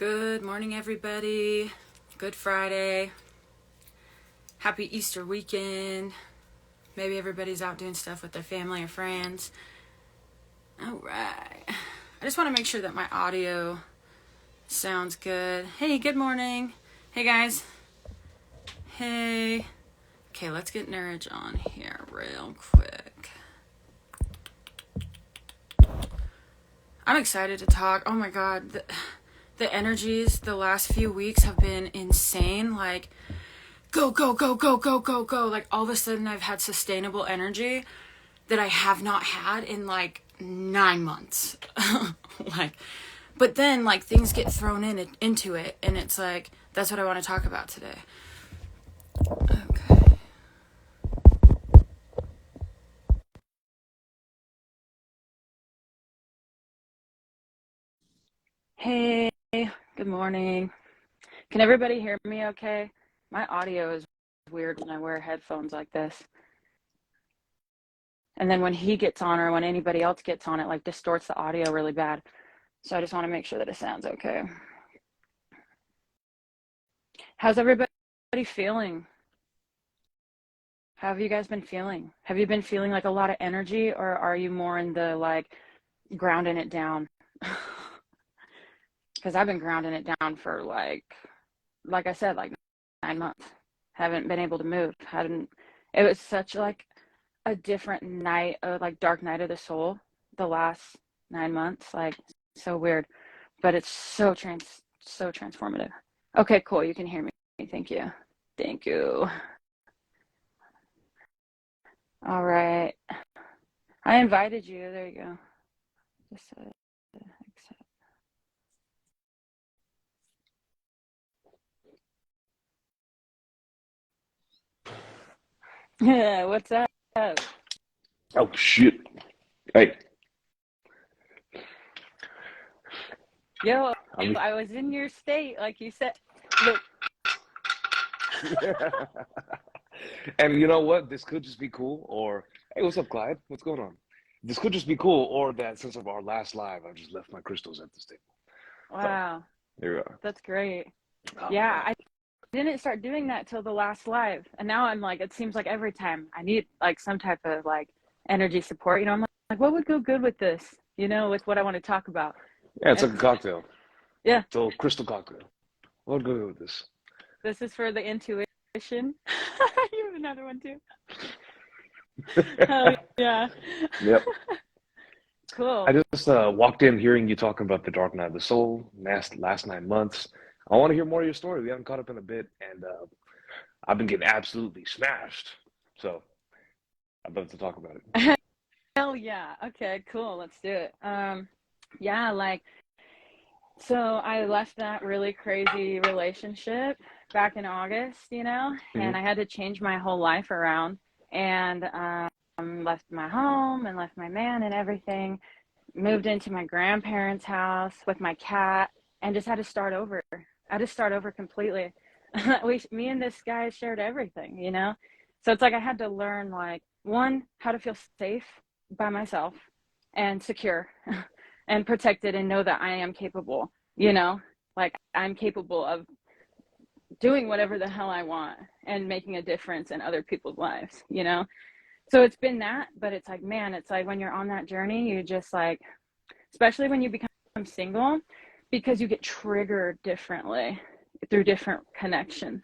Good morning, everybody. Good Friday. Happy Easter weekend. Maybe everybody's out doing stuff with their family or friends. All right. I just want to make sure that my audio sounds good. Hey, good morning. Hey, guys. Hey. Okay, let's get Nurage on here real quick. I'm excited to talk. Oh my God. The energies the last few weeks have been insane. Like, go, go, go, go, go, go, go. Like, all of a sudden I've had sustainable energy that I have not had in like 9 months. But then like things get thrown into it, and it's like, that's what I want to talk about today. Okay. Hey, good morning. Can everybody hear me okay? My audio is weird when I wear headphones like this. And then when he gets on, or when anybody else gets on, it like distorts the audio really bad. So I just want to make sure that it sounds okay. How's everybody feeling? How have you guys been feeling? Have you been feeling like a lot of energy, or are you more in the like grounding it down? Because I've been grounding it down for like I said, like 9 months. Haven't been able to move. It was such like a different night, like dark night of the soul, the last 9 months. Like, so weird, but it's so transformative. Okay, cool. You can hear me. Thank you. Thank you. All right. I invited you. There you go. Just accept. Yeah, what's up? Oh shit. Hey. Yo, I was in your state, like you said. Look. And you know what? This could just be cool, or hey, what's up, Clyde? What's going on? This could just be cool, or that since of our last live, I just left my crystals at this table. Wow. So here we are. That's great. Oh, Yeah, I didn't start doing that till the last live. And now I'm like, it seems like every time I need like some type of like energy support, I'm like, what would go good with this? With what I want to talk about. yeah, it's like And a cocktail. yeah, It's a little crystal cocktail. What would go with this? this is for the intuition. You have another one too. Hell yeah. Yep. Cool. I just walked in hearing you talking about the Dark Night of the Soul last 9 months. I want to hear more of your story. We haven't caught up in a bit, and I've been getting absolutely smashed. So I'd love to talk about it. Hell yeah. Okay, cool. Let's do it. Yeah, so I left that really crazy relationship back in August, and I had to change my whole life around, and left my home and left my man and everything, moved into my grandparents' house with my cat, and just had to start over. I had to start over completely. Me and this guy shared everything, So it's like I had to learn, like, one, how to feel safe by myself and secure and protected, and know that I am capable, like I'm capable of doing whatever the hell I want and making a difference in other people's lives, So it's been that, but it's like, man, it's like when you're on that journey, you just like, especially when you become single, because you get triggered differently through different connections.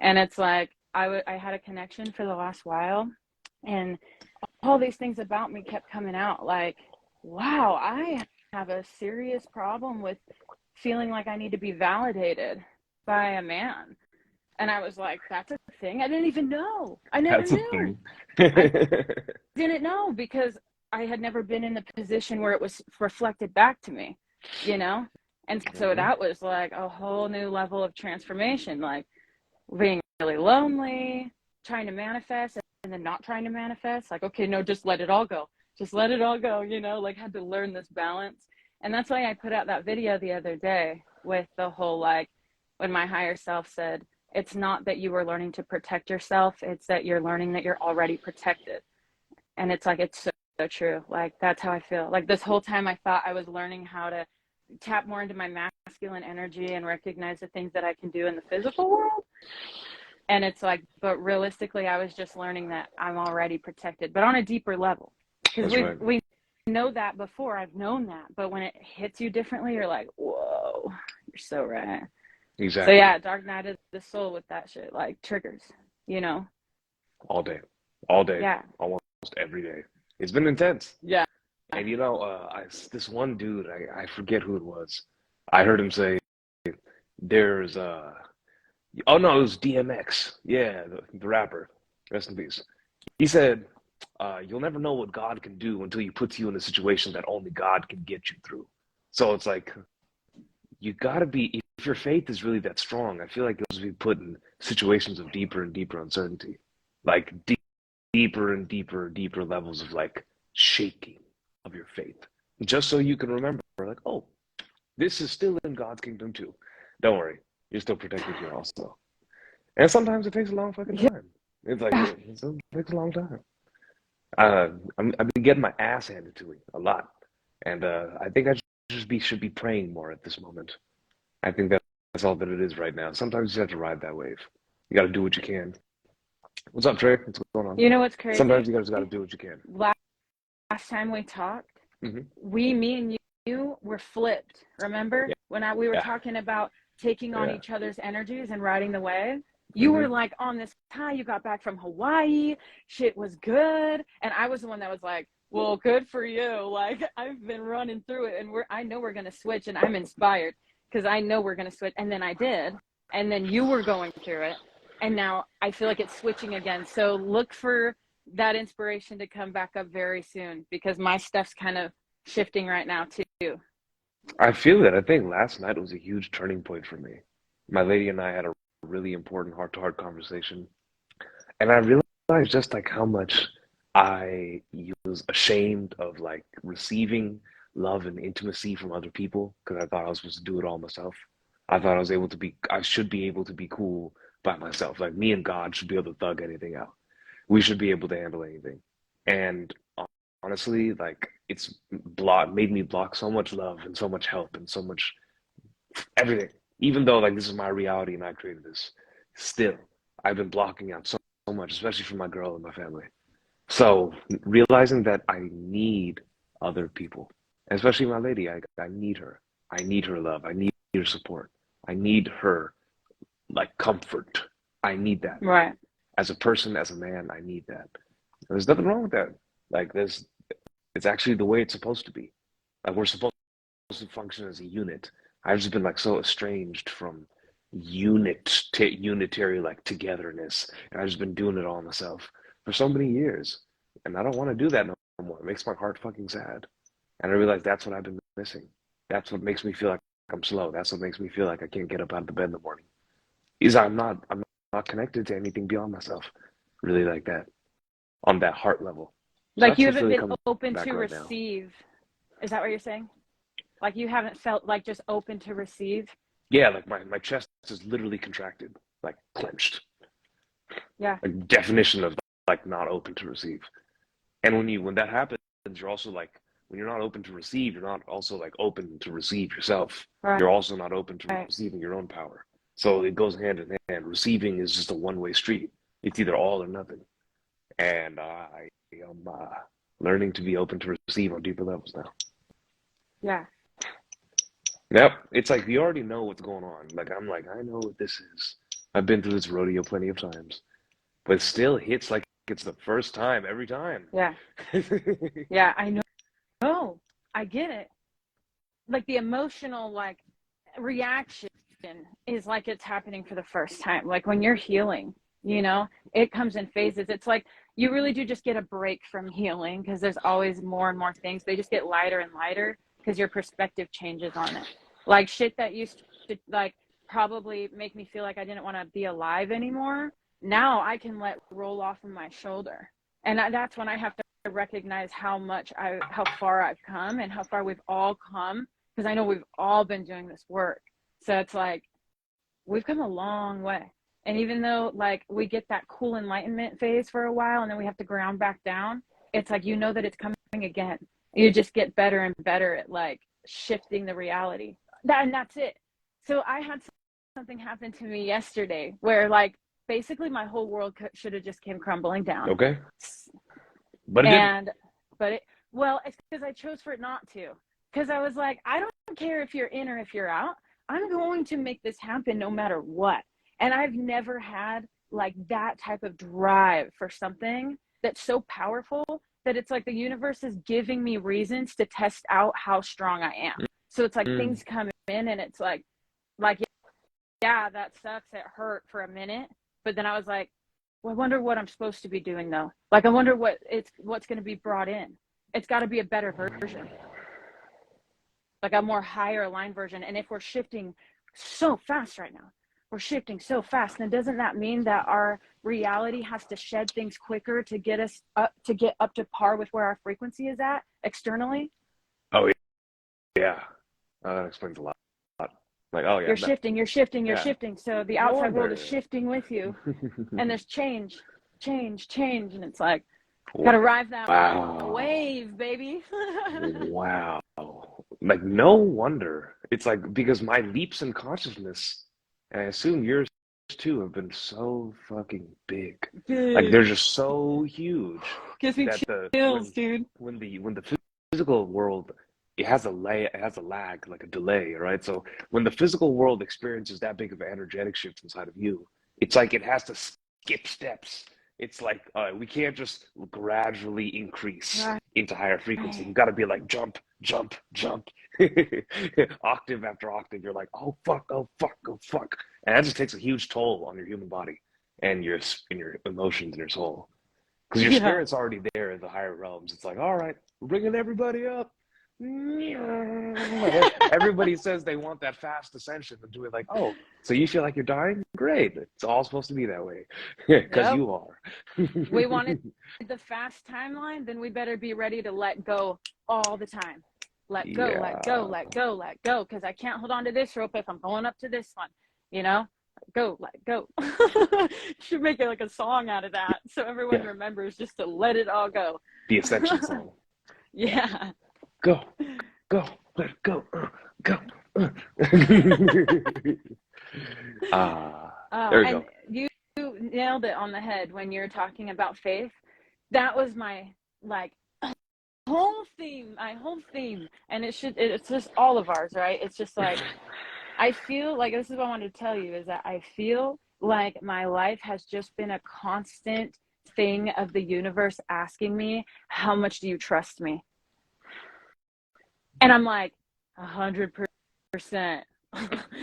And it's like, I had a connection for the last while, and all these things about me kept coming out, like, wow, I have a serious problem with feeling like I need to be validated by a man. And I was like, that's a thing? I didn't even know. I never That's a knew. thing. I didn't know, because I had never been in the position where it was reflected back to me, And so that was like a whole new level of transformation, like being really lonely, trying to manifest, and then not trying to manifest. Like, okay, no, just let it all go. Just let it all go, like had to learn this balance. And that's why I put out that video the other day with the whole, like, when my higher self said, it's not that you were learning to protect yourself, it's that you're learning that you're already protected. And it's like, it's so true. Like, that's how I feel. Like, this whole time I thought I was learning how to tap more into my masculine energy and recognize the things that I can do in the physical world. And it's like, but realistically, I was just learning that I'm already protected, but on a deeper level. Because we know that before, I've known that, but when it hits you differently, you're like, whoa, you're so right. Exactly. So yeah, Dark Night of the Soul with that shit, like triggers, you know? All day, Yeah. almost every day. It's been intense. Yeah. And you know, this one dude, I forget who it was. I heard him say, there's, oh no, it was DMX. Yeah, the rapper. Rest in peace. He said, you'll never know what God can do until he puts you in a situation that only God can get you through. So it's like, you gotta be, if your faith is really that strong, I feel like you'll just be put in situations of deeper and deeper uncertainty. Like deeper and deeper levels of like shaking of your faith. Just so you can remember, like, oh, this is still in God's kingdom too. Don't worry, you're still protected here also. And sometimes it takes a long fucking time. It's like, it takes a long time. I've been getting my ass handed to me a lot. And I think I should be praying more at this moment. I think that's all that it is right now. Sometimes you have to ride that wave. You got to do what you can. What's up, Trey? What's going on? You know what's crazy? Sometimes you just got to do what you can. Last time we talked, me and you were flipped. Remember when we were talking about taking on each other's energies and riding the wave? You were like on this high. You got back from Hawaii. Shit was good, and I was the one that was like, "Well, good for you." Like I've been running through it, and I know we're gonna switch, and I'm inspired because I know we're gonna switch. And then I did, and then you were going through it, and now I feel like it's switching again. So look for that inspiration to come back up very soon because my stuff's kind of shifting right now too. I feel that. I think last night was a huge turning point for me. My lady and I had a really important heart-to-heart conversation, and I realized just like how much I was ashamed of like receiving love and intimacy from other people because I thought I was supposed to do it all myself. I thought I should be able to be cool by myself. Like me and God should be able to thug anything out. We should be able to handle anything. And honestly, like made me block so much love and so much help and so much everything. Even though like this is my reality and I created this, still I've been blocking out so much, especially from my girl and my family. So realizing that I need other people, especially my lady, I need her. I need her love. I need her support. I need her like comfort. I need that. Right. As a person, as a man, I need that. There's nothing wrong with that. Like it's actually the way it's supposed to be. Like we're supposed to function as a unit. I've just been like so estranged from unitary like togetherness, and I've just been doing it all myself for so many years, and I don't want to do that no more. It makes my heart fucking sad, and I realize that's what I've been missing. That's what makes me feel like I'm slow. That's what makes me feel like I can't get up out of the bed in the morning. Is I'm not connected to anything beyond myself, really like that, on that heart level. So like you haven't really been open to right receive. Now. Is that what you're saying? Like you haven't felt like just open to receive? Yeah, like my chest is literally contracted, like clenched. Yeah. A definition of like not open to receive. And when that happens, you're also like when you're not open to receive, you're not also like open to receive yourself. Right. You're also not open to receiving your own power. So it goes hand in hand. Receiving is just a one-way street. It's either all or nothing. And I am learning to be open to receive on deeper levels now. Yeah. Yep. It's like you already know what's going on. Like I'm like, I know what this is. I've been through this rodeo plenty of times. But it still hits like it's the first time every time. Yeah. Yeah, I know. Oh, I get it. Like the emotional like reaction is like it's happening for the first time. Like when you're healing, you know, it comes in phases. It's like you really do just get a break from healing because there's always more and more things. They just get lighter and lighter because your perspective changes on it. Like shit that used to like probably make me feel like I didn't want to be alive anymore. Now I can let roll off of my shoulder. And that's when I have to recognize how far I've come and how far we've all come. Because I know we've all been doing this work. So it's like, we've come a long way. And even though like we get that cool enlightenment phase for a while and then we have to ground back down, it's like, you know that it's coming again. You just get better and better at like shifting the reality. And that's it. So I had something happen to me yesterday where like basically my whole world should have just came crumbling down. Okay. But it didn't. And but it, well, it's because I chose for it not to. Because I was like, I don't care if you're in or if you're out. I'm going to make this happen no matter what. And I've never had like that type of drive for something that's so powerful that it's like the universe is giving me reasons to test out how strong I am. So it's like things come in and it's like, yeah, that sucks. It hurt for a minute. But then I was like, well, I wonder what I'm supposed to be doing though. Like, I wonder what's going to be brought in. It's got to be a better version, like a more higher aligned version. And if we're shifting so fast right now, we're shifting so fast, then doesn't that mean that our reality has to shed things quicker to get us up to par with where our frequency is at externally? Oh yeah, that explains a lot. Like, oh yeah, you're shifting. So the outside world is shifting with you, and there's change, and it's like, gotta ride that wave, baby. Wow. Like, no wonder. It's like, because my leaps in consciousness, and I assume yours too, have been so fucking big. Like, they're just so huge. Gives me chills, dude. When the physical world, it has a lag, like a delay, right? So when the physical world experiences that big of an energetic shift inside of you, it's like it has to skip steps. It's like we can't just gradually increase into higher frequency. You got to be like jump, jump, jump, octave after octave. You're like, oh fuck, oh fuck, oh fuck, and that just takes a huge toll on your human body and your emotions and your soul, because your spirit's already there in the higher realms. It's like, all right, we're bringing everybody up. Everybody says they want that fast ascension, and do it like, oh, so you feel like you're dying? Great, it's all supposed to be that way, because you are. We wanted the fast timeline, then we better be ready to let go all the time. Let go, let go, let go, let go, because I can't hold on to this rope if I'm going up to this one, you know? Go, let go. Should make it like a song out of that, so everyone remembers just to let it all go. The ascension song. Yeah. Go, let it go, go. There we go. You nailed it on the head when you're talking about faith. That was my like whole theme, and it's just all of ours, right? It's just like, I feel like, this is what I wanted to tell you, is that I feel like my life has just been a constant thing of the universe asking me, how much do you trust me? And I'm like, 100%.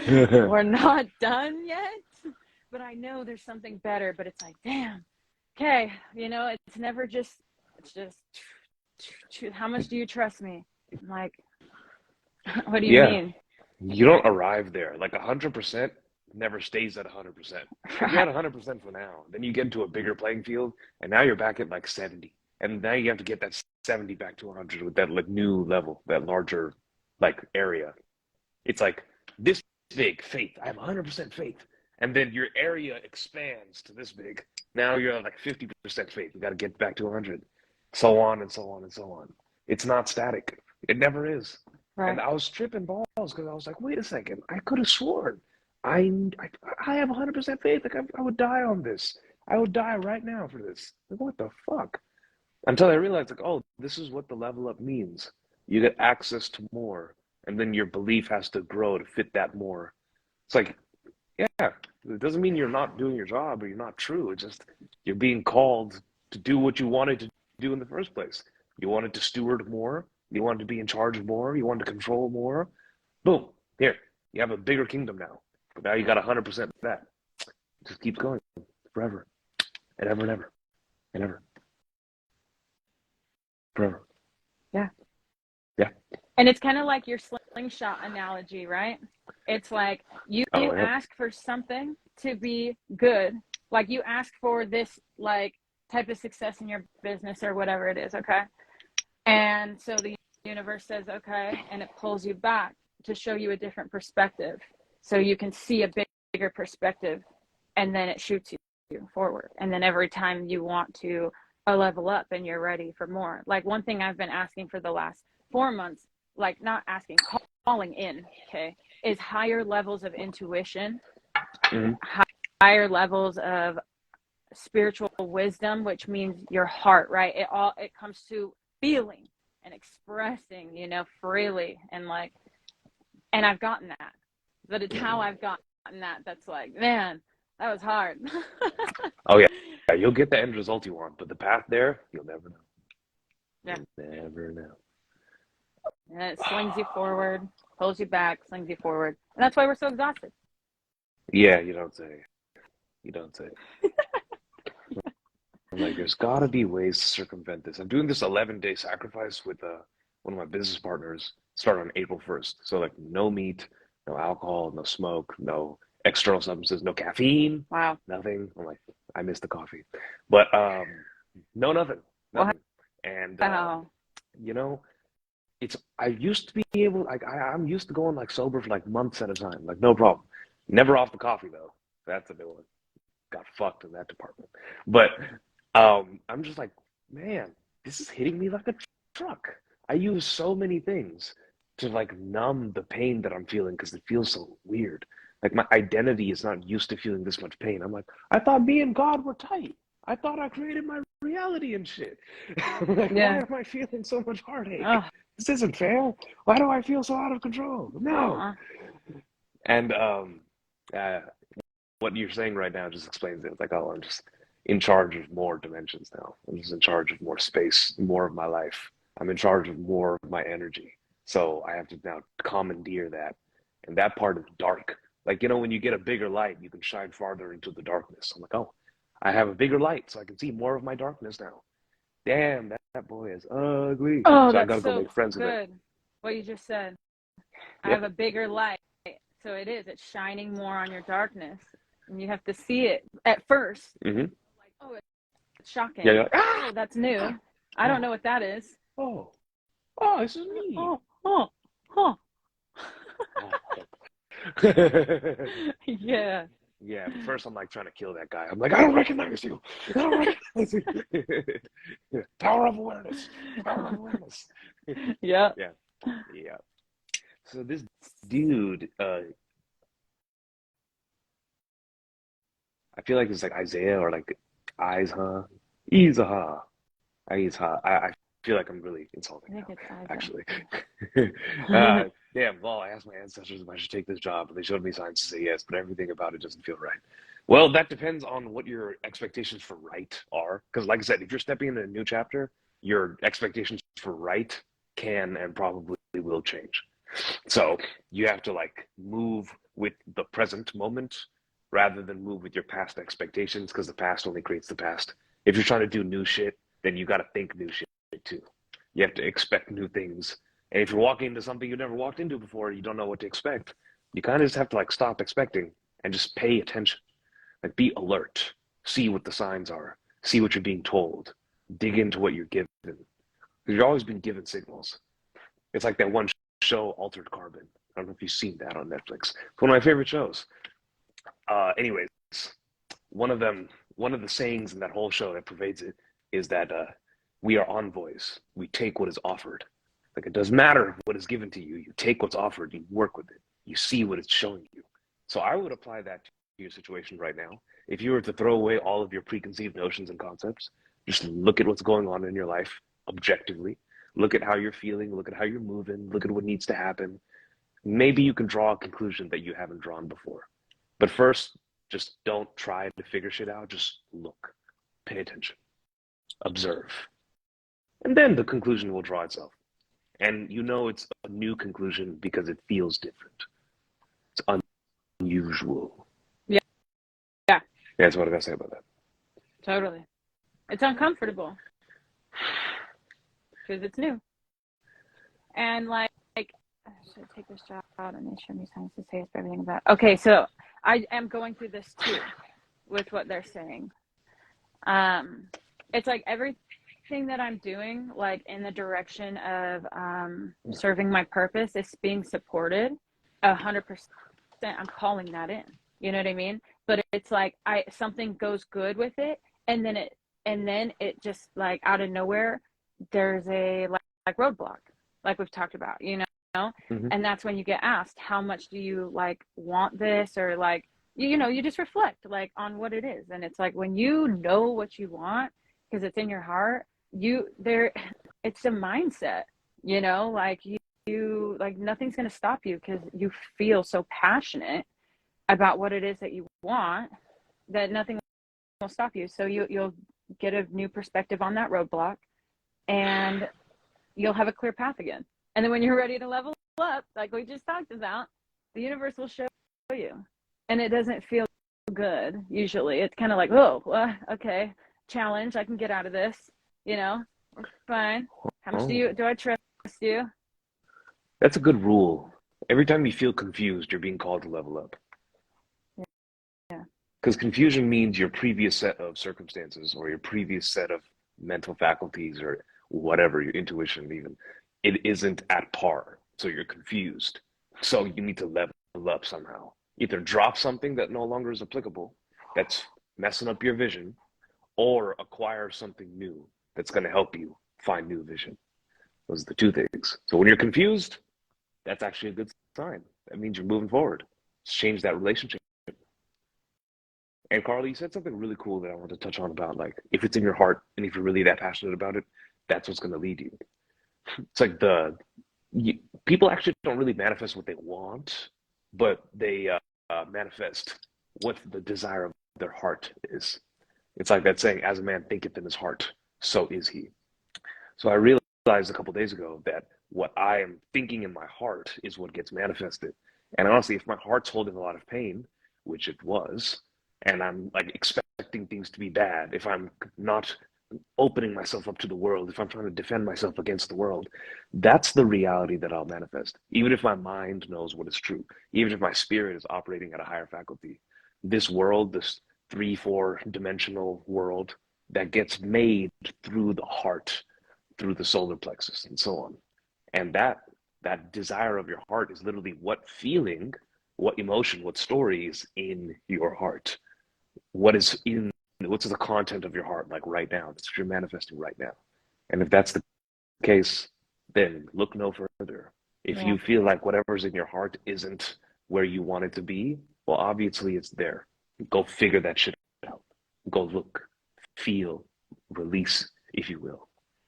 We're not done yet, but I know there's something better. But it's like, damn, okay, it's never just, it's just, how much do you trust me? I'm like, what do you mean? You don't arrive there. Like 100% never stays at 100%. You're at 100% for now. Then you get into a bigger playing field, and now you're back at like 70. And now you have to get that 70 back to 100 with that like new level, that larger like area. It's like this big faith. I have 100% faith. And then your area expands to this big. Now you're at like 50% faith. You got to get back to 100. So on and so on and so on. It's not static. It never is. Right. And I was tripping balls because I was like, wait a second. I could have sworn I have 100% faith. Like I would die on this. I would die right now for this. Like, what the fuck? Until I realized, like, oh, this is what the level up means. You get access to more, and then your belief has to grow to fit that more. It's like, yeah, it doesn't mean you're not doing your job or you're not true. It's just you're being called to do what you wanted to do in the first place. You wanted to steward more. You wanted to be in charge more. You wanted to control more. Boom. Here, you have a bigger kingdom now. But now you got 100% of that. It just keeps going forever and ever and ever and ever. Forever. Yeah. Yeah. And it's kind of like your slingshot analogy, right? It's like you ask for something to be good. Like you ask for this like type of success in your business or whatever it is, okay? And so the universe says, okay, and it pulls you back to show you a different perspective. So you can see a bigger perspective, and then it shoots you forward. And then every time you want to level up and you're ready for more. Like one thing I've been asking for the last 4 months like not asking, calling in, okay, is higher levels of intuition, higher levels of spiritual wisdom, which means your heart, right? It comes to feeling and expressing, you know, freely, and like, and I've gotten that, but it's how I've gotten that that's like, man, that was hard. Oh yeah, you'll get the end result you want, but the path there, you'll never know. Yeah. You'll never know. And it slings you forward, pulls you back, slings you forward, and that's why we're so exhausted. Yeah, you don't say. You don't say. I'm like, there's got to be ways to circumvent this. I'm doing this 11-day sacrifice with one of my business partners. Start on April 1st. So like, no meat, no alcohol, no smoke, no external substances, no caffeine. Wow. Nothing. I'm like, I miss the coffee, but no, nothing. And Wow. you know, I used to be able, like, I'm used to going like sober for like months at a time, like no problem. Never off the coffee though. That's a new one. Got fucked in that department. But I'm just like, man, this is hitting me like a truck. I use so many things to like numb the pain that I'm feeling because it feels so weird. Like my identity is not used to feeling this much pain. I'm like, I thought me and God were tight. I thought I created my reality and shit. Like, why am I feeling so much heartache? This isn't fair. Why do I feel so out of control? No. And what you're saying right now just explains it. It's like, oh, I'm just in charge of more dimensions now. I'm just in charge of more space, more of my life. I'm in charge of more of my energy. So I have to now commandeer that. And that part is dark. Like, you know, when you get a bigger light, you can shine farther into the darkness. I'm like, oh, I have a bigger light, so I can see more of my darkness now. Damn, that boy is ugly. Oh, so I that's gotta go so make friends good. with it. What you just said. I Yeah. have a bigger light. So it's shining more on your darkness. And you have to see it at first. Like, oh, it's shocking. Yeah, you're like, ah! Oh, that's new. I don't know what that is. Oh, this is me. Yeah. Yeah, but first I'm like trying to kill that guy. I'm like, I don't recognize you. I don't recognize you. Power of awareness. Power of awareness. Yeah. Yeah. So this dude, I feel like it's like Isaiah or like Isha. I feel like I'm really insulting now, actually. Damn, well, I asked my ancestors if I should take this job, and they showed me signs to say yes, but everything about it doesn't feel right. Well, that depends on what your expectations for right are. Because, like I said, if you're stepping into a new chapter, your expectations for right can and probably will change. So you have to like move with the present moment rather than move with your past expectations, because the past only creates the past. If you're trying to do new shit, then you got to think new shit too. You have to expect new things. And if you're walking into something you never walked into before, you don't know what to expect. You kind of just have to like stop expecting and just pay attention. Like, be alert, see what the signs are, see what you're being told, dig into what you're given. Because you're always being given signals. It's like that one show, Altered Carbon. I don't know if you've seen that on Netflix. It's one of my favorite shows. Anyways, one of the sayings in that whole show that pervades it is that we are envoys. We take what is offered. Like, it doesn't matter what is given to you. You take what's offered. You work with it. You see what it's showing you. So I would apply that to your situation right now. If you were to throw away all of your preconceived notions and concepts, just look at what's going on in your life objectively. Look at how you're feeling. Look at how you're moving. Look at what needs to happen. Maybe you can draw a conclusion that you haven't drawn before. But first, just don't try to figure shit out. Just look, pay attention, observe. And then the conclusion will draw itself. And you know it's a new conclusion because it feels different. It's unusual. Yeah. That's what I gotta say about that. Totally. It's uncomfortable because it's new. And like, should I take this job out and they show me signs to say it's everything about? Okay, so I am going through this too with what they're saying. It's like everything that I'm doing, like in the direction of serving my purpose, is being supported 100%. I'm calling that in. You know what I mean? But it's like something goes good with it, and then it just like out of nowhere, there's a like roadblock, like we've talked about, you Hmm. And that's when you get asked, how much do you like want this? Or like, you just reflect like on what it is. And it's like, when you know what you want, because it's in your heart, it's a mindset, like you like nothing's going to stop you, because you feel so passionate about what it is that you want, that nothing will stop you. So you'll get a new perspective on that roadblock, and you'll have a clear path again. And then when you're ready to level up, like we just talked about, the universe will show you. And it doesn't feel good usually. It's kind of like, oh, okay, challenge, I can get out of this, we're fine. How much Oh, do I trust you? that's a good rule. Every time you feel confused, you're being called to level up. Yeah. Because confusion means your previous set of circumstances or your previous set of mental faculties or whatever, your intuition even, it isn't at par. So you're confused. So you need to level up somehow. Either drop something that no longer is applicable, that's messing up your vision, or acquire something new that's going to help you find new vision. Those are the two things. So when you're confused, that's actually a good sign. That means you're moving forward. Let's change that relationship. And Carlie, you said something really cool that I want to touch on about like if it's in your heart and if you're really that passionate about it, that's what's going to lead you. It's like you, people actually don't really manifest what they want, but they manifest what the desire of their heart is. It's like that saying, "As a man thinketh in his heart, so is he." So I realized a couple days ago that what I am thinking in my heart is what gets manifested. And honestly, if my heart's holding a lot of pain, which it was, and I'm like expecting things to be bad, if I'm not opening myself up to the world, if I'm trying to defend myself against the world, that's the reality that I'll manifest. Even if my mind knows what is true, even if my spirit is operating at a higher faculty, this world, this three, four dimensional world that gets made through the heart, through the solar plexus, and so on. And that desire of your heart is literally what feeling, what emotion, what story is in your heart. What is in what's the content of your heart like right now? That's what you're manifesting right now. And if that's the case, then look no further. If Yeah. you feel like whatever's in your heart isn't where you want it to be, well, obviously it's there. Go figure that shit out. Go look, feel, release, if you will.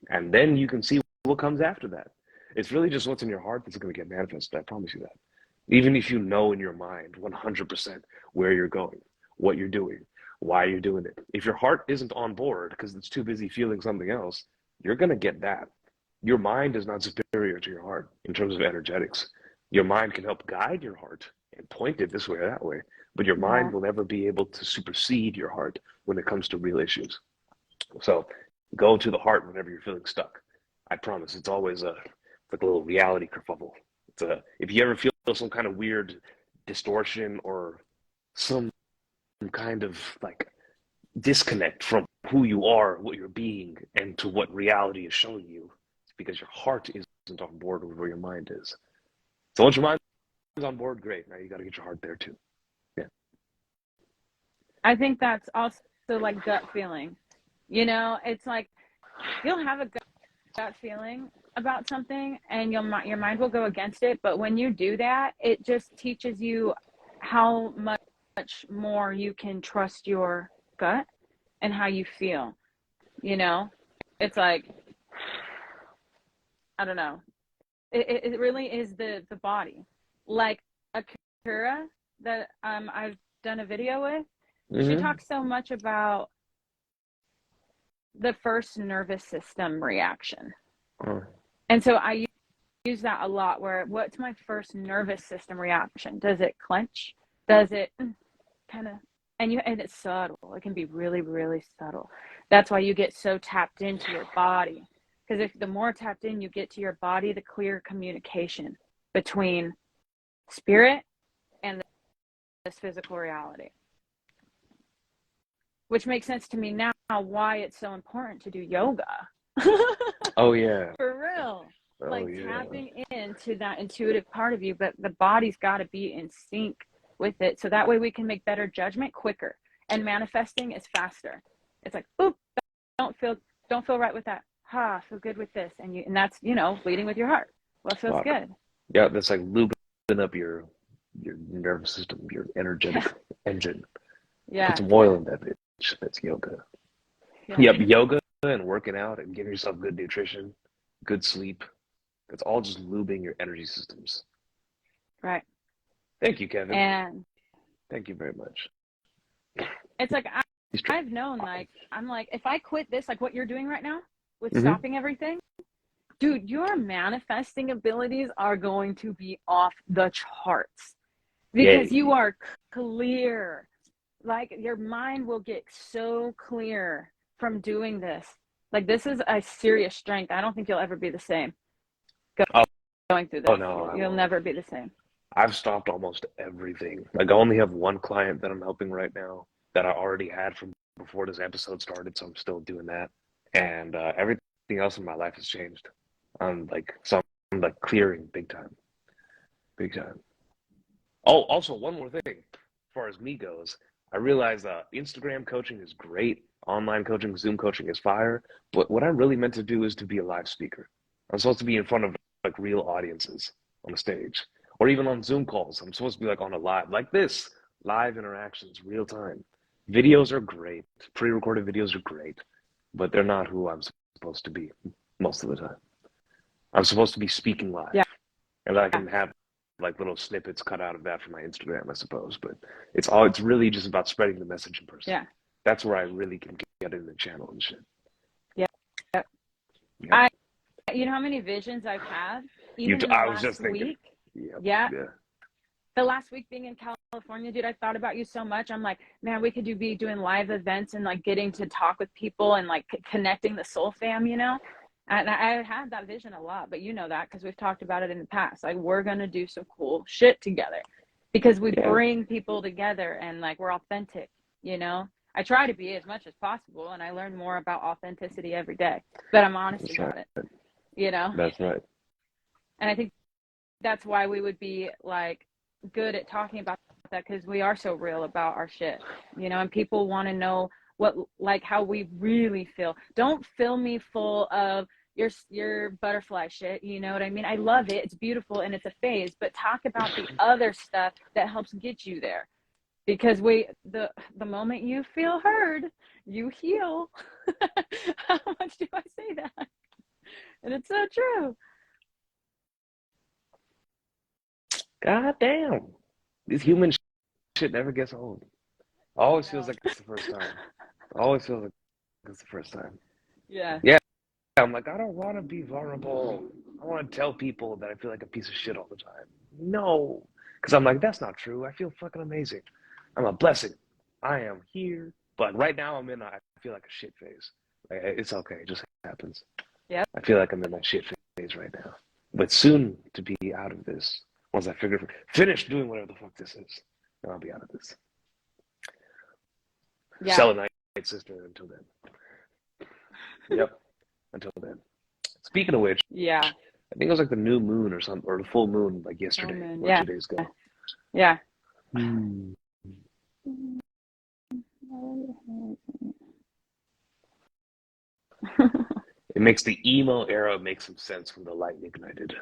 And then you can see what comes after that. It's really just what's in your heart that's going to get manifested. I promise you that. Even if you know in your mind 100% where you're going, what you're doing, why you're doing it. If your heart isn't on board because it's too busy feeling something else, you're going to get that. Your mind is not superior to your heart in terms of energetics. Your mind can help guide your heart and point it this way or that way, but your mind Yeah. will never be able to supersede your heart when it comes to real issues. So go to the heart whenever you're feeling stuck. I promise it's always like a little reality kerfuffle. If you ever feel some kind of weird distortion or some kind of like disconnect from who you are, what you're being, and to what reality is showing you, it's because your heart isn't on board with where your mind is. So once your mind is on board, great. Now you got to get your heart there too. Yeah. I think that's also like gut feeling. It's like you'll have a gut feeling about something, and your mind will go against it. But when you do that, it just teaches you how much more you can trust your gut and how you feel. You know, it's like, I don't know. It really is the body. Like Akira that I've done a video with. She Mm-hmm. talks so much about the first nervous system reaction. Oh. And so I use that a lot, where what's my first nervous system reaction? Does it clench? Does it kind of, and it's subtle. It can be really, really subtle. That's why you get so tapped into your body. Because if the more tapped in you get to your body, the clearer communication between spirit and this physical reality. Which makes sense to me now why it's so important to do yoga. Oh yeah. For real. Oh Like yeah. tapping into that intuitive part of you, but the body's got to be in sync with it. So that way we can make better judgment quicker, and manifesting is faster. It's like, oop, don't feel don't feel right with that. Ha, feel good with this. And that's, leading with your heart. What feels Fuck. good? Yeah, that's like lubing up your nervous system, your Yeah. energetic engine. Put Yeah. some oil in that bitch. That's yoga. Yeah. Yep, yoga and working out and giving yourself good nutrition, good sleep. That's all just lubing your energy systems. Right. Thank you, Kevin. And Thank you very much. it's like He's trying. I've known, like, I'm like, if I quit this, like what you're doing right now with Mm-hmm. stopping everything, dude, your manifesting abilities are going to be off the charts because you Yay. are clear. Like, your mind will get so clear from doing this. Like, this is a serious strength. I don't think you'll ever be the same Oh, going through oh this. no, I You'll won't. never be the same. I've stopped almost everything. Like I only have one client that I'm helping right now that I already had from before this episode started, so I'm still doing that. And everything else in my life has changed. I'm like clearing big time, big time. Oh, also one more thing, as far as me goes, I realize Instagram coaching is great, online coaching, Zoom coaching is fire. But what I'm really meant to do is to be a live speaker. I'm supposed to be in front of like real audiences on the stage, or even on Zoom calls. I'm supposed to be like on a live, like this, live interactions, real time. Videos are great, pre-recorded videos are great, but they're not who I'm supposed to be most of the time. I'm supposed to be speaking live, Yeah. and I can have like little snippets cut out of that for my Instagram, I suppose. But it's really just about spreading the message in person. Yeah. That's where I really can get in the channel and shit. Yeah. Yep. Yep. I, you know how many visions I've had, even in the I was just last thinking. week? Yep. Yeah. Yeah. The last week being in California, dude, I thought about you so much. I'm like, man, we could be doing live events and like getting to talk with people and like connecting the soul fam, you know? And I had that vision a lot, but you know that because we've talked about it in the past. Like, we're going to do some cool shit together because we Yeah. bring people together and like we're authentic, you know? I try to be as much as possible, and I learn more about authenticity every day, but I'm honest That's about right. it, you know? That's right. And I think that's why we would be like good at talking about that, because we are so real about our shit, you know, and people want to know what, like, how we really feel. Don't fill me full of your butterfly shit, you know what I mean? I love it, it's beautiful, and it's a phase, but talk about the other stuff that helps get you there, because the moment you feel heard, you heal. How much do I say that? And it's so true. God damn. This human shit never gets old. Always feels No. like it's the first time. Always feels like it's the first time. Yeah. Yeah. I'm like, I don't want to be vulnerable. I want to tell people that I feel like a piece of shit all the time. No. Because I'm like, that's not true. I feel fucking amazing. I'm a blessing. I am here. But right now I feel like a shit phase. Like, it's okay. It just happens. Yep. I feel like I'm in my shit phase right now. But soon to be out of this, once I finish doing whatever the fuck this is, then I'll be out of this. Yeah. Selenite sister until then. Yep. Until then. Speaking of which, Yeah. I think it was like the new moon or something, or the full moon, like Full yesterday moon. or Yeah. 2 days ago. Yeah. Hmm. It makes the emo era make some sense when the light ignited.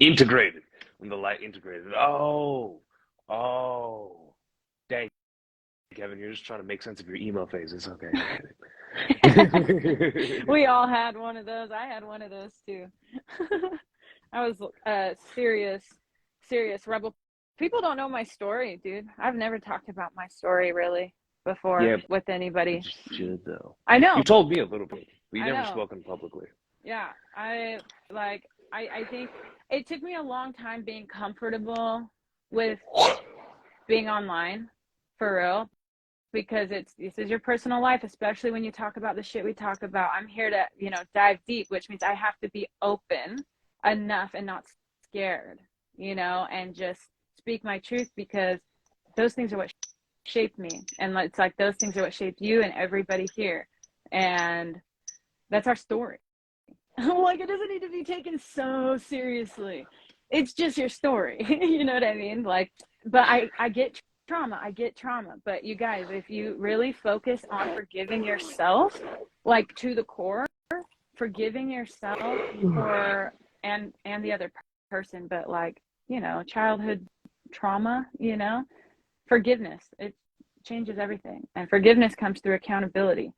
Integrated. When the light integrated. Oh. Dang, Kevin, you're just trying to make sense of your emo phase. It's okay. I get it. We all had one of those. I had one of those too. I was a serious rebel. People don't know my story, dude. I've never talked about my story really before Yeah, with you anybody. should though. I know. You told me a little bit, but you I never know. spoken publicly. Yeah. I think it took me a long time being comfortable with being online, for real, because this is your personal life, especially when you talk about the shit we talk about. I'm here to, you know, dive deep, which means I have to be open enough and not scared, you know, and just speak my truth, because those things are what shaped me. And it's like those things are what shaped you and everybody here. And that's our story. Like, it doesn't need to be taken so seriously. It's just your story. You know what I mean? Like, but I get trauma. I get trauma. But you guys, if you really focus on forgiving yourself, like to the core, forgiving yourself for and the other person, but like, you know, childhood trauma, you know, forgiveness, it changes everything. And forgiveness comes through accountability,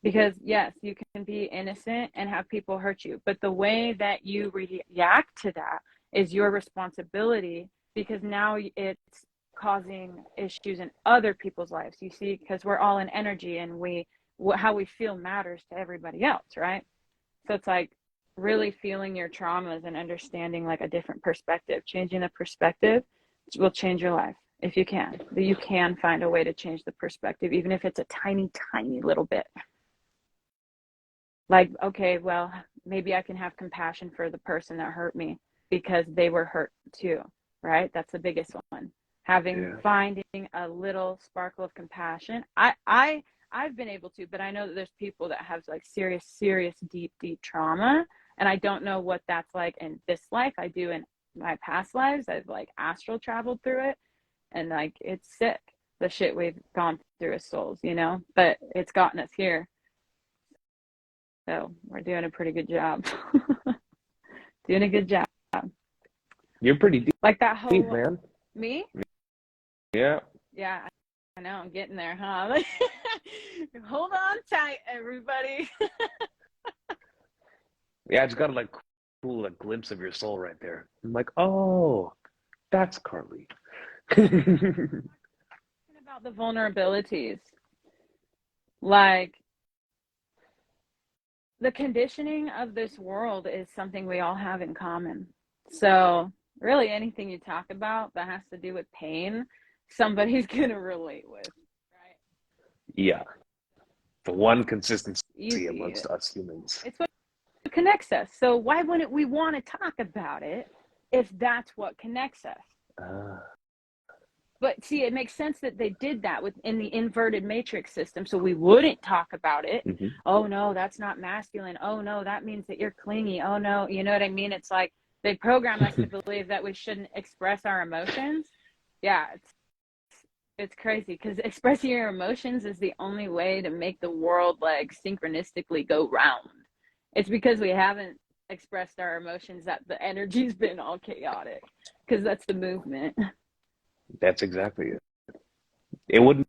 because yes, you can be innocent and have people hurt you, but the way that you react to that is your responsibility, because now it's causing issues in other people's lives, you see, because we're all in energy, and how we feel matters to everybody else, right? So it's like really feeling your traumas and understanding like a different perspective. Changing the perspective will change your life if you can. You can find a way to change the perspective, even if it's a tiny, tiny little bit. Like, okay, well, maybe I can have compassion for the person that hurt me because they were hurt too, right? That's the biggest one. Finding a little sparkle of compassion. I've been able to, but I know that there's people that have like serious, deep trauma. And I don't know what that's like in this life. I do in my past lives. I've like astral traveled through it. And like, it's sick, the shit we've gone through as souls, you know, but it's gotten us here. So we're doing a pretty good job. Doing a good job. You're pretty deep, like that whole deep, man. Me? Yeah. Yeah, I know, I'm getting there, huh? Hold on tight, everybody. Yeah, I just got like cool a glimpse of your soul right there. I'm like, oh, that's Carlie. About the vulnerabilities, like the conditioning of this world is something we all have in common. So really anything you talk about that has to do with pain, somebody's gonna relate with, right? Yeah, the one consistency amongst us humans. It's what connects us. So why wouldn't we want to talk about it if that's what connects us? But see, it makes sense that they did that within the inverted matrix system, so we wouldn't talk about it. Mm-hmm. Oh no, that's not masculine. Oh no, that means that you're clingy. Oh no, you know what I mean? It's like they program us to believe that we shouldn't express our emotions. Yeah, it's crazy, because expressing your emotions is the only way to make the world like synchronistically go round. It's because we haven't expressed our emotions that the energy's been all chaotic, because that's the movement. That's exactly it. It wouldn't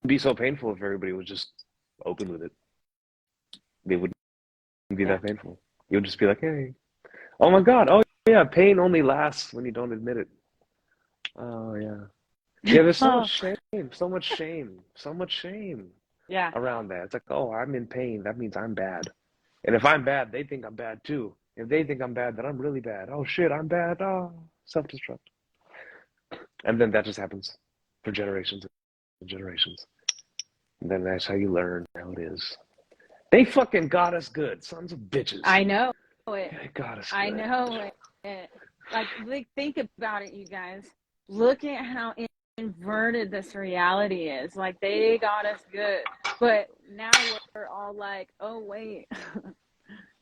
be so painful if everybody was just open with it. It wouldn't be that painful. You would just be like, hey, oh my God, oh yeah, pain only lasts when you don't admit it. Oh yeah. Yeah, there's so much shame around that. It's like, oh, I'm in pain. That means I'm bad. And if I'm bad, they think I'm bad too. If they think I'm bad, then I'm really bad. Oh shit, I'm bad. Oh, self-destruct. And then that just happens for generations and generations. And then that's how you learn how it is. They fucking got us good, sons of bitches. I know it. They got us good. I know it. Like, think about it, you guys. Look at how inverted this reality is. Like, they got us good. But now we're all like, oh, wait.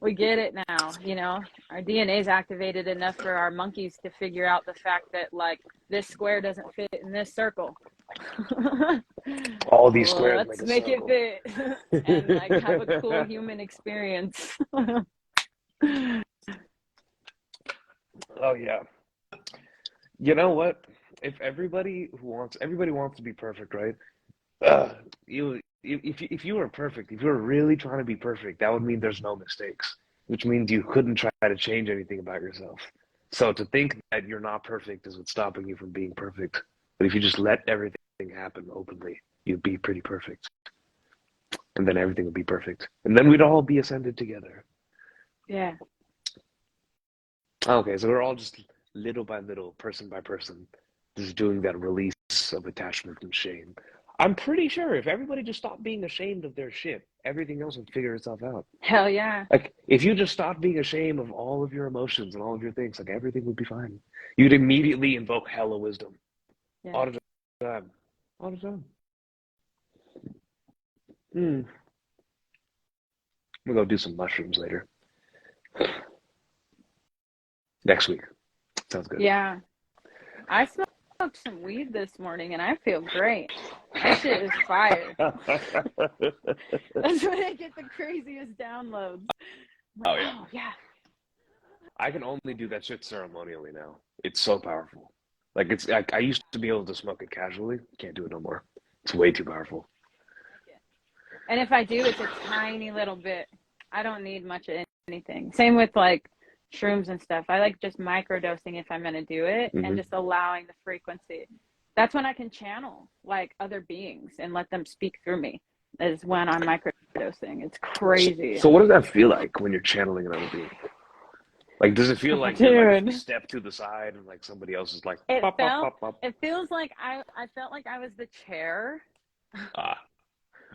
We get it now, you know. Our DNA is activated enough for our monkeys to figure out the fact that, like, this square doesn't fit in this circle. All these squares let's make it fit and, like, have a cool human experience. Oh, yeah. You know what? If everybody wants to be perfect, right? If you were perfect, if you were really trying to be perfect, that would mean there's no mistakes, which means you couldn't try to change anything about yourself. So to think that you're not perfect is what's stopping you from being perfect. But if you just let everything happen openly, you'd be pretty perfect. And then everything would be perfect. And then we'd all be ascended together. Yeah. Okay, so we're all just little by little, person by person, just doing that release of attachment and shame. I'm pretty sure if everybody just stopped being ashamed of their shit, everything else would figure itself out. Hell yeah. Like, if you just stopped being ashamed of all of your emotions and all of your things, like, everything would be fine. You'd immediately invoke hella wisdom. Yeah. All the time. All the time. We'll go do some mushrooms later. Next week. Sounds good. Yeah. I smoked some weed this morning and I feel great. That shit is fire. That's when I get the craziest downloads. Oh yeah. Oh, yeah. I can only do that shit ceremonially now. It's so powerful. Like it's like I used to be able to smoke it casually. Can't do it no more. It's way too powerful. And if I do, it's a tiny little bit. I don't need much of anything. Same with like shrooms and stuff. I like just microdosing if I'm going to do it and Hmm. just allowing the frequency. That's when I can channel like other beings and let them speak through me, is when I'm microdosing. It's crazy. So what does that feel like when you're channeling another being? Like, does it feel Oh, like you're like dude. step to the side and like somebody else is like It pop pop felt, pop pop? it feels like I felt like I was the chair Ah,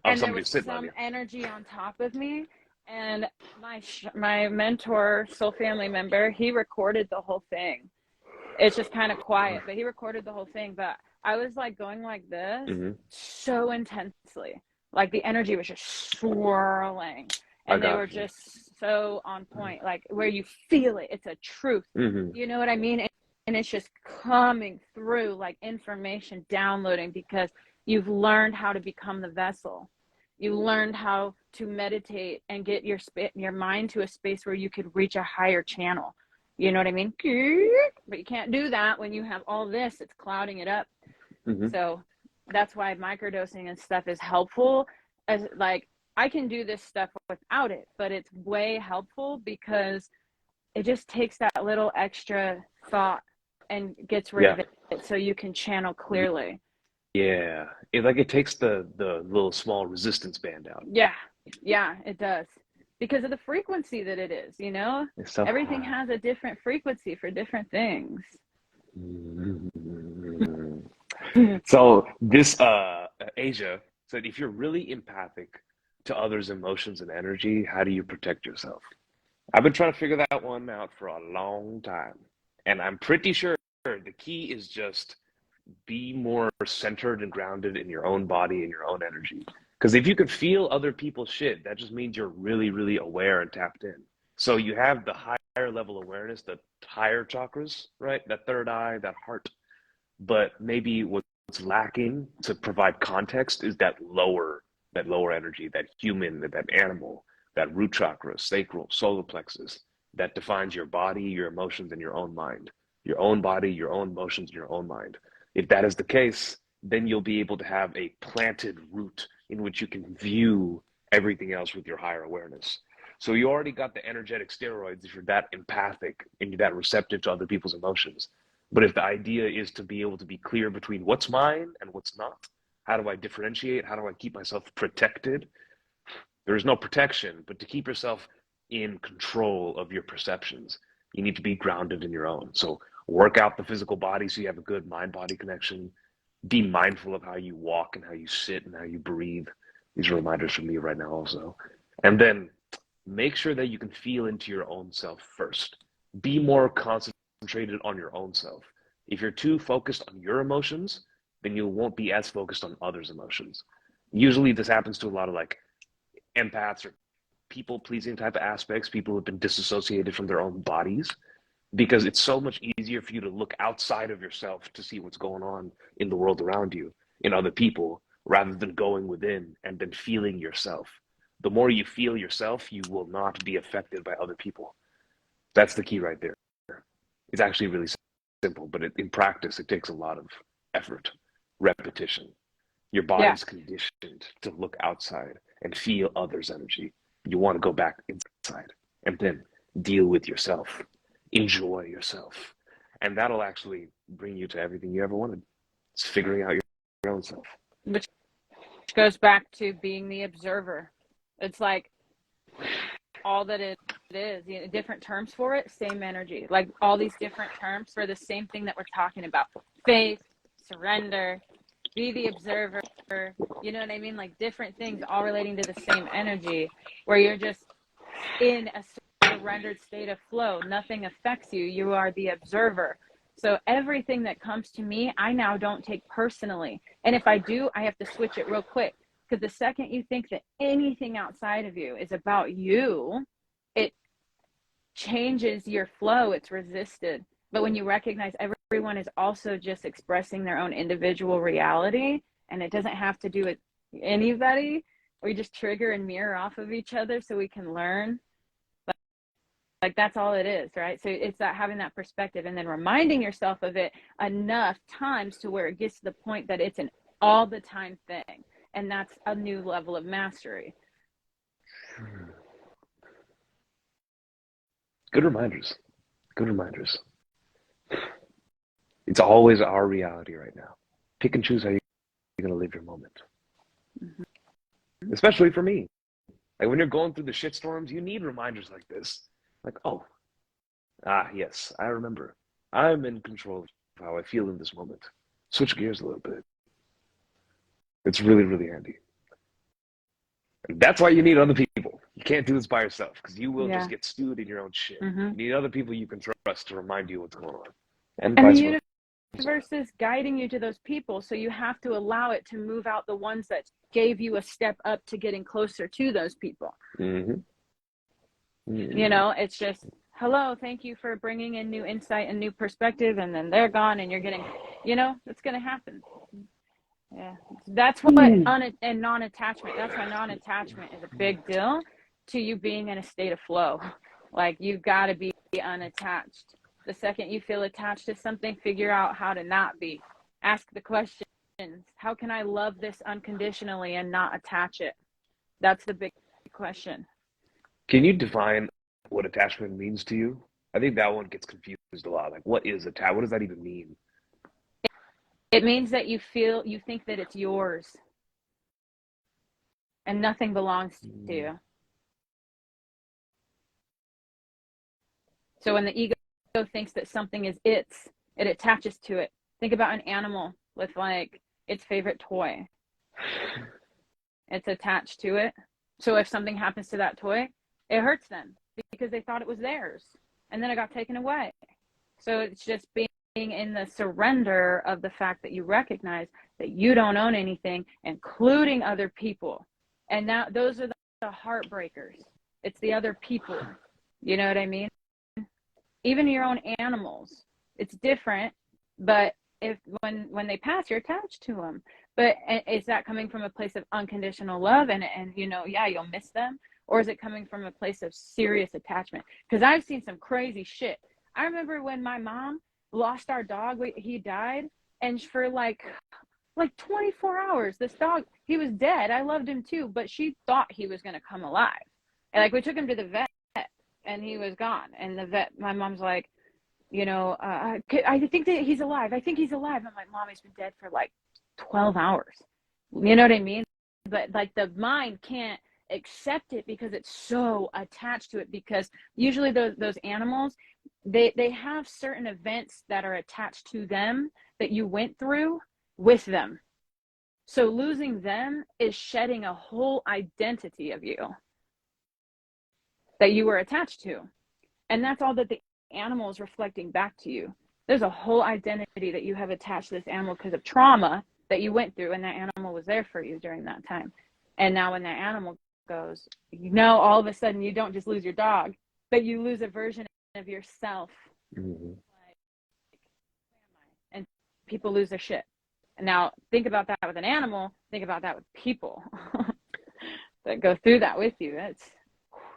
oh, and there was somebody's sitting on some you. energy on top of me. And my mentor, soul family member, he recorded the whole thing. It's just kind of quiet, but he recorded the whole thing. But I was like going like this Hmm. so intensely, like the energy was just swirling, I and they got were you. just so on point, like where you feel it. It's a truth. Hmm. You know what I mean? And it's just coming through like information downloading because you've learned how to become the vessel. You learned how to meditate and get your mind to a space where you could reach a higher channel. You know what I mean? But you can't do that when you have all this, it's clouding it up. Hmm. So that's why microdosing and stuff is helpful. As like I can do this stuff without it, but it's way helpful because it just takes that little extra thought and gets rid Yeah. of it so you can channel clearly. Yeah. It takes the little small resistance band out. Yeah. Yeah, it does. Because of the frequency that it is, you know? It's so Everything high. has a different frequency for different things. Mhm. So this Asia said if you're really empathic to others' emotions and energy, how do you protect yourself? I've been trying to figure that one out for a long time. And I'm pretty sure the key is just be more centered and grounded in your own body and your own energy. Because if you could feel other people's shit, that just means you're really, really aware and tapped in. So you have the higher level awareness, the higher chakras, right? That third eye, that heart. But maybe what's lacking to provide context is that lower energy, that human, that animal, that root chakra, sacral, solar plexus, that defines your body, your emotions, and your own mind. Your own body, your own emotions, your own mind. If that is the case, then you'll be able to have a planted root in which you can view everything else with your higher awareness. So you already got the energetic steroids if you're that empathic and you're that receptive to other people's emotions. But if the idea is to be able to be clear between what's mine and what's not, how do I differentiate? How do I keep myself protected? There is no protection, but to keep yourself in control of your perceptions, you need to be grounded in your own. So work out the physical body so you have a good mind body connection. Be mindful of how you walk and how you sit and how you breathe. These are reminders from me right now, also. And then make sure that you can feel into your own self first. Be more concentrated on your own self. If you're too focused on your emotions, then you won't be as focused on others' emotions. Usually, this happens to a lot of like empaths or people pleasing type of aspects, people who have been disassociated from their own bodies, because it's so much easier for you to look outside of yourself to see what's going on in the world around you, in other people, rather than going within and then feeling yourself. The more you feel yourself, you will not be affected by other people. That's the key right there. It's actually really simple, but in practice, it takes a lot of effort, repetition. Your Yeah. body's conditioned to look outside and feel others' energy. You want to go back inside and then deal with yourself, enjoy yourself. And that'll actually bring you to everything you ever wanted. It's figuring out your own self. Which goes back to being the observer. It's like all that it is, you know, different terms for it, same energy. Like all these different terms for the same thing that we're talking about. Faith, surrender, be the observer. You know what I mean? Like different things all relating to the same energy where you're just in a surrendered state of flow. Nothing affects you. You are the observer. So everything that comes to me, I now don't take personally. And if I do, I have to switch it real quick. Because the second you think that anything outside of you is about you, it changes your flow. It's resisted. But when you recognize everyone is also just expressing their own individual reality, and it doesn't have to do with anybody, we just trigger and mirror off of each other so we can learn. Like that's all it is, right? So it's that having that perspective and then reminding yourself of it enough times to where it gets to the point that it's an all the time thing. And that's a new level of mastery. Good reminders. Good reminders. It's always our reality right now. Pick and choose how you're going to live your moment. Especially for me. Like when you're going through the shitstorms, you need reminders like this. Like, oh, yes, I remember. I'm in control of how I feel in this moment. Switch gears a little bit. It's really, really handy. And that's why you need other people. You can't do this by yourself because you will just get stewed in your own shit. You need other people you can trust to remind you what's going on. And vice versa. The universe is guiding you to those people, so you have to allow it to move out the ones that gave you a step up to getting closer to those people. You know, it's just, hello, thank you for bringing in new insight and new perspective, and then they're gone and you're getting, you know, it's going to happen. Yeah, that's what and non-attachment, that's why non-attachment is a big deal to you being in a state of flow. Like you got to be unattached. The second you feel attached to something, figure out how to not be. Ask the questions. How can I love this unconditionally and not attach it? That's the big question. Can you define what attachment means to you? I think that one gets confused a lot. Like, what is attachment? What does that even mean? It means that you think that it's yours and nothing belongs to you. So when the ego thinks that something is it attaches to it. Think about an animal with like its favorite toy. It's attached to it. So if something happens to that toy, it hurts them because they thought it was theirs and then it got taken away. So it's just being in the surrender of the fact that you recognize that you don't own anything, including other people. And now those are the heartbreakers. It's the other people. You know what I mean? Even your own animals, it's different, but if when they pass, you're attached to them. But is that coming from a place of unconditional love and you know, yeah, you'll miss them? Or is it coming from a place of serious attachment? Because I've seen some crazy shit. I remember when my mom lost our dog, he died, and for like 24 hours, this dog, he was dead. I loved him too, but she thought he was going to come alive. And like we took him to the vet, and he was gone. And the vet, my mom's like, you know, I think that he's alive. I think he's alive. I'm like, Mom, he's been dead for like 12 hours. You know what I mean? But like the mind can't accept it because it's so attached to it, because usually those animals, they have certain events that are attached to them that you went through with them. So losing them is shedding a whole identity of you that you were attached to. And that's all that the animal is reflecting back to you. There's a whole identity that you have attached to this animal because of trauma that you went through, and that animal was there for you during that time. And now when that animal goes, you know, all of a sudden you don't just lose your dog, but you lose a version of yourself. And people lose their shit. And now think about that with an animal, think about that with people that go through that with you. It's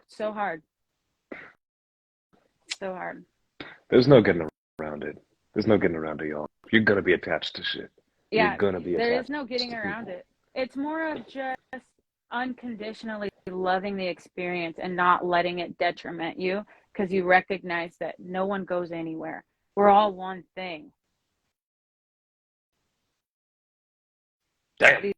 so hard. So hard. There's no getting around it. There's no getting around it, y'all. You're going to be attached to shit. Yeah, you're going to be attached. There is no getting around it. It's more of just unconditionally loving the experience and not letting it detriment you, because you recognize that no one goes anywhere. We're all one thing. Damn.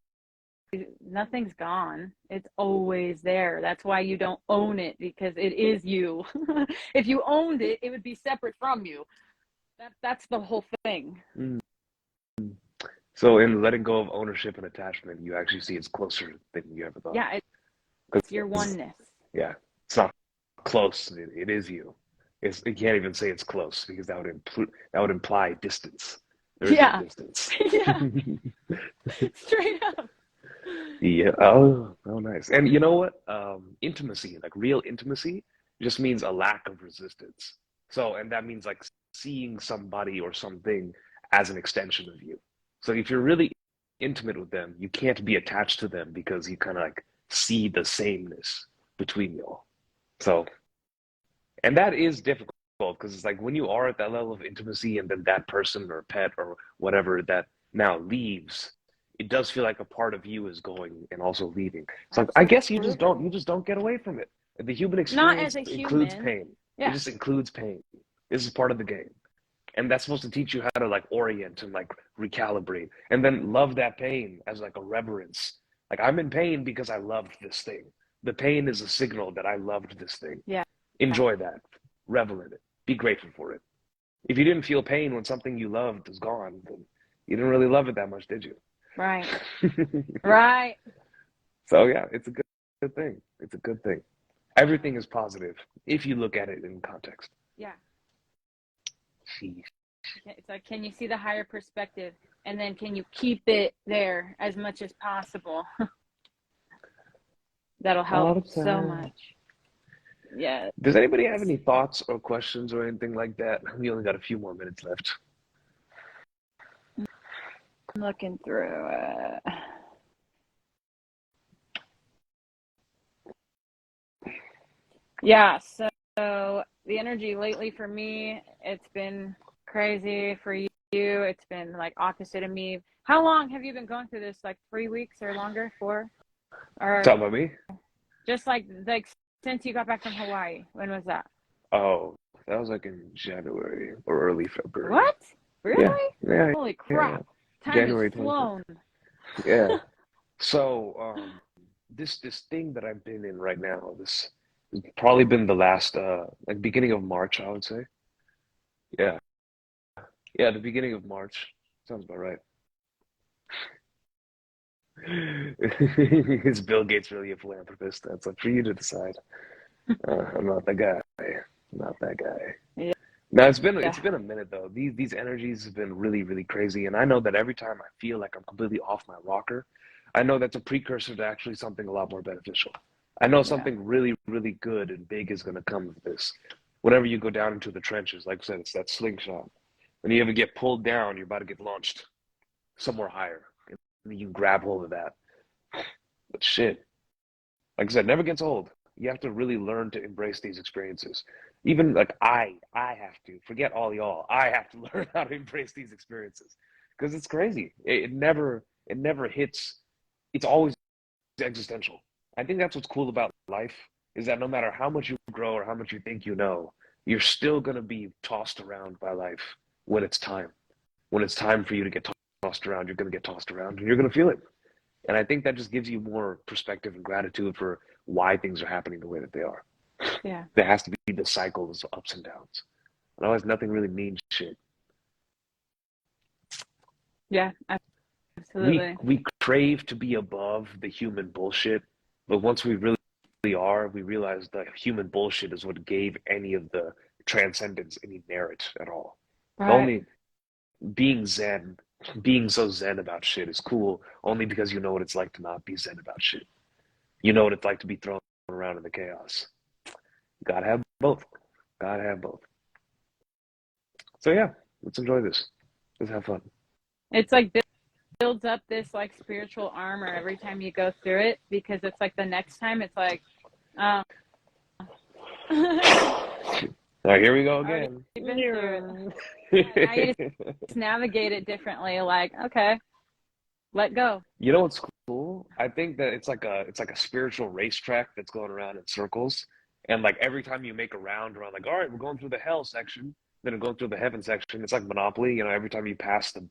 Nothing's gone. It's always there. That's why you don't own it, because it is you. If you owned it, it would be separate from you. That's the whole thing. So in letting go of ownership and attachment, you actually see it's closer than you ever thought. Yeah, it's your oneness. Yeah, it's not close. It is you. You can't even say it's close, because that would imply distance. There is no distance. Yeah. Straight up. Yeah. Oh, nice. And you know what? Intimacy, like real intimacy, just means a lack of resistance. So, and that means like seeing somebody or something as an extension of you. So if you're really intimate with them, you can't be attached to them because you kind of like see the sameness between y'all. So And that is difficult because it's like when you are at that level of intimacy and then that person or pet or whatever that now leaves, it does feel like a part of you is going and also leaving. So I guess Absolutely. you just don't get away from it. The human Not as experience a includes human. pain. It Yeah. just includes pain. This is part of the game. And that's supposed to teach you how to like orient and like recalibrate and then love that pain as like a reverence. Like I'm in pain because I loved this thing. The pain is a signal that I loved this thing. Yeah. Enjoy that. Revel in it. Be grateful for it. If you didn't feel pain when something you loved is gone, then you didn't really love it that much, did you? Right. Right. So yeah, it's a good thing. It's a good thing. Everything is positive if you look at it in context. Yeah. Sheesh. It's like, can you see the higher perspective? And then can you keep it there as much as possible? That'll All help the so time. much. Yeah. Does anybody have any thoughts or questions or anything like that? We only got a few more minutes left. I'm looking through Yeah, so the energy lately for me, it's been crazy. For you, it's been like opposite of me. How long have you been going through this? Like 3 weeks or longer? 4? Or Talk about me? just like since you got back from Hawaii? When was that? Oh, that was like in January or early February. What? Yeah, Really? yeah, Holy yeah. crap. Time has January 25th. flown. Yeah. So, this thing that I've been in right now, this has probably been the last like beginning of March, I would say. Yeah. Yeah, the beginning of March. Sounds about right. Is Bill Gates really a philanthropist? That's up for you to decide. I'm not that guy. Not that guy. Yeah. No, Yeah. it's been a minute though. These energies have been really, really crazy. And I know that every time I feel like I'm completely off my rocker, I know that's a precursor to actually something a lot more beneficial. I know Yeah. something really, really good and big is gonna come of this. Whenever you go down into the trenches, like I said, it's that slingshot. When you ever get pulled down, you're about to get launched somewhere higher. And you can grab hold of that. But shit, like I said, never gets old. You have to really learn to embrace these experiences. Even like I have to forget all y'all. I have to learn how to embrace these experiences because it's crazy. It never hits. It's always existential. I think that's what's cool about life is that no matter how much you grow or how much you think you know, you're still gonna be tossed around by life when it's time. When it's time for you to get tossed around, you're gonna get tossed around and you're gonna feel it. And I think that just gives you more perspective and gratitude for why things are happening the way that they are. Yeah. There has to be the cycles of ups and downs. Otherwise, nothing really means shit. Yeah. Absolutely. We crave to be above the human bullshit, but once we really are, we realize the human bullshit is what gave any of the transcendence any merit at all. The Right. only being zen, being so zen about shit is cool only because you know what it's like to not be zen about shit. You know what it's like to be thrown around in the chaos. Gotta have both. Gotta have both. So yeah, let's enjoy this. Let's have fun. It's like builds up this like spiritual armor every time you go through it because it's like the next time it's like um All right, here we go already again. been through it. Now you just navigate it differently. Like, okay, let go. You know what's cool? I think that it's like a spiritual racetrack that's going around in circles, and like every time you make a round around, like all right, we're going through the hell section, then we're going through the heaven section. It's like Monopoly, you know. Every time you pass the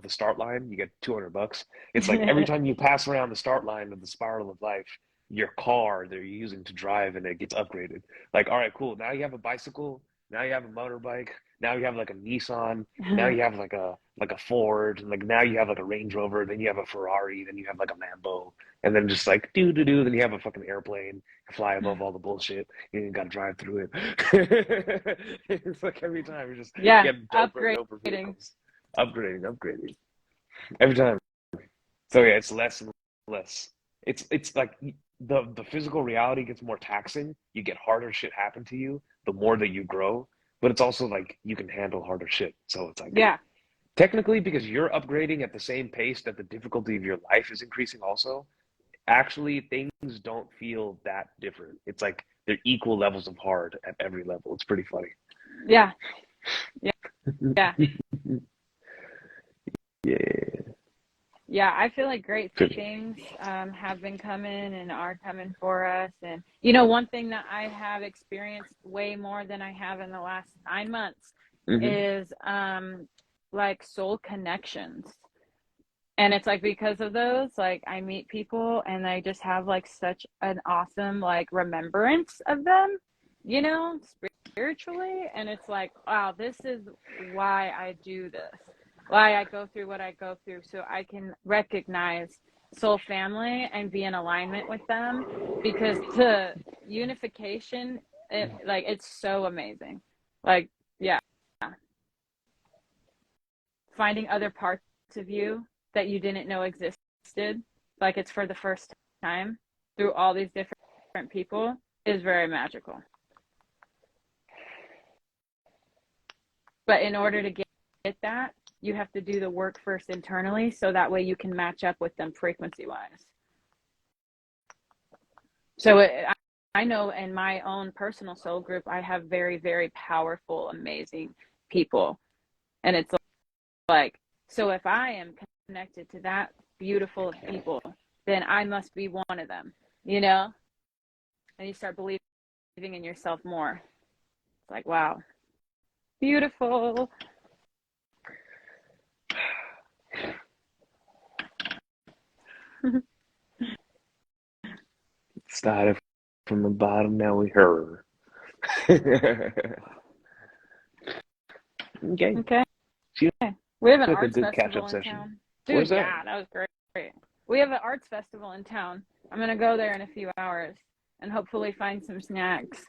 start line, you get $200. It's like every time you pass around the start line of the spiral of life, your car that you're using to drive and it gets upgraded. Like all right, cool. Now you have a bicycle. Now you have a motorbike. Now you have like a Nissan. Now you have like a Ford, and like now you have like a Range Rover, then you have a Ferrari, then you have like a Lambo, and then just like do do do, then you have a fucking airplane, fly above all the bullshit. You gotta drive through it. It's like every time you're just Yeah, getting doper and doper upgrading. vehicles, upgrading every time. So yeah, it's less and less. It's like the physical reality gets more taxing. You get harder shit happen to you the more that you grow, but it's also like you can handle harder shit. So it's like Yeah, technically, because you're upgrading at the same pace that the difficulty of your life is increasing, also, actually, things don't feel that different. It's like they're equal levels of hard at every level. It's pretty funny. Yeah. Yeah. Yeah. Yeah. Yeah, I feel like great Pretty. things have been coming and are coming for us. And, you know, one thing that I have experienced way more than I have in the last 9 months is like soul connections. And it's like because of those, like I meet people and I just have like such an awesome like remembrance of them, you know, spiritually. And it's like, wow, this is why I do this, why I go through what I go through, so I can recognize soul family and be in alignment with them, because the unification, it's so amazing. Like, yeah, finding other parts of you that you didn't know existed, like it's for the first time through all these different people, is very magical. But in order to get that, you have to do the work first internally, so that way you can match up with them frequency wise. So I know in my own personal soul group, I have very, very powerful, amazing people. And it's like, so if I am connected to that beautiful people, then I must be one of them, you know? And you start believing in yourself more. It's like, wow, beautiful. Started from the bottom, now we heard. Okay. Okay. Seems We have an like a arts good catch-up festival in session. town. What is Dude, that? yeah, that was great. We have an arts festival in town. I'm going to go there in a few hours and hopefully find some snacks.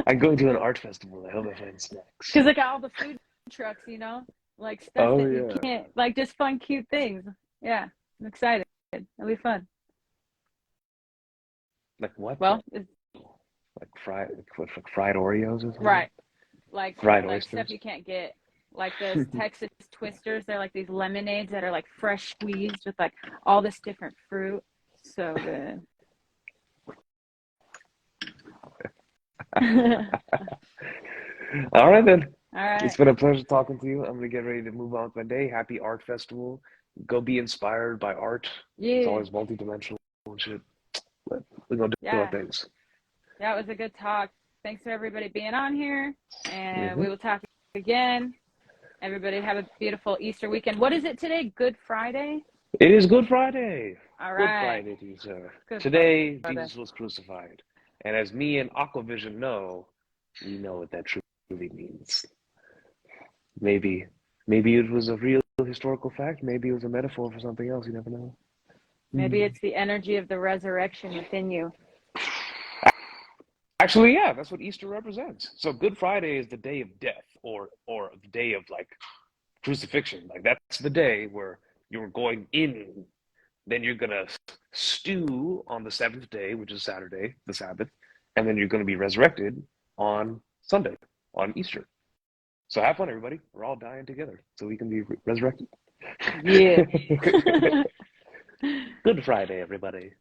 I'm going to an art festival. I hope I find snacks. Because like all the food trucks, you know, like stuff that you can't, like just fun, cute things. Yeah, I'm excited. It'll be fun. Like what? Well, like fried Oreos or something? right. Like fried like oysters? Stuff you can't get. Like those Texas twisters. They're like these lemonades that are like fresh squeezed with like all this different fruit. So good. All right, then. All right. It's been a pleasure talking to you. I'm going to get ready to move on with my day. Happy art festival. Go be inspired by art. Yeah. It's always multidimensional and shit. But we're going to do our things. That was a good talk. Thanks for everybody being on here. And we will talk again. Everybody have a beautiful Easter weekend. What is it today? Good Friday? It is Good Friday. All right. Good Friday to you, sir. Good Today, Friday. Jesus was crucified. And as me and Aquavision know, we know what that truly means. Maybe it was a real historical fact. Maybe it was a metaphor for something else. You never know. Maybe it's the energy of the resurrection within you. Actually, yeah, that's what Easter represents. So Good Friday is the day of death, or the day of like crucifixion. Like that's the day where you're going in. Then you're gonna stew on the seventh day, which is Saturday, the Sabbath, and then you're gonna be resurrected on Sunday, on Easter. So have fun, everybody. We're all dying together, so we can be resurrected. Yeah. Good Friday, everybody.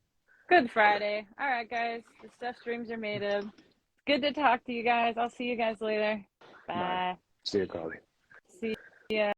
Good Friday. All right, guys. The stuff streams are made of. Good to talk to you guys. I'll see you guys later. Bye. See you, Carlie. See ya.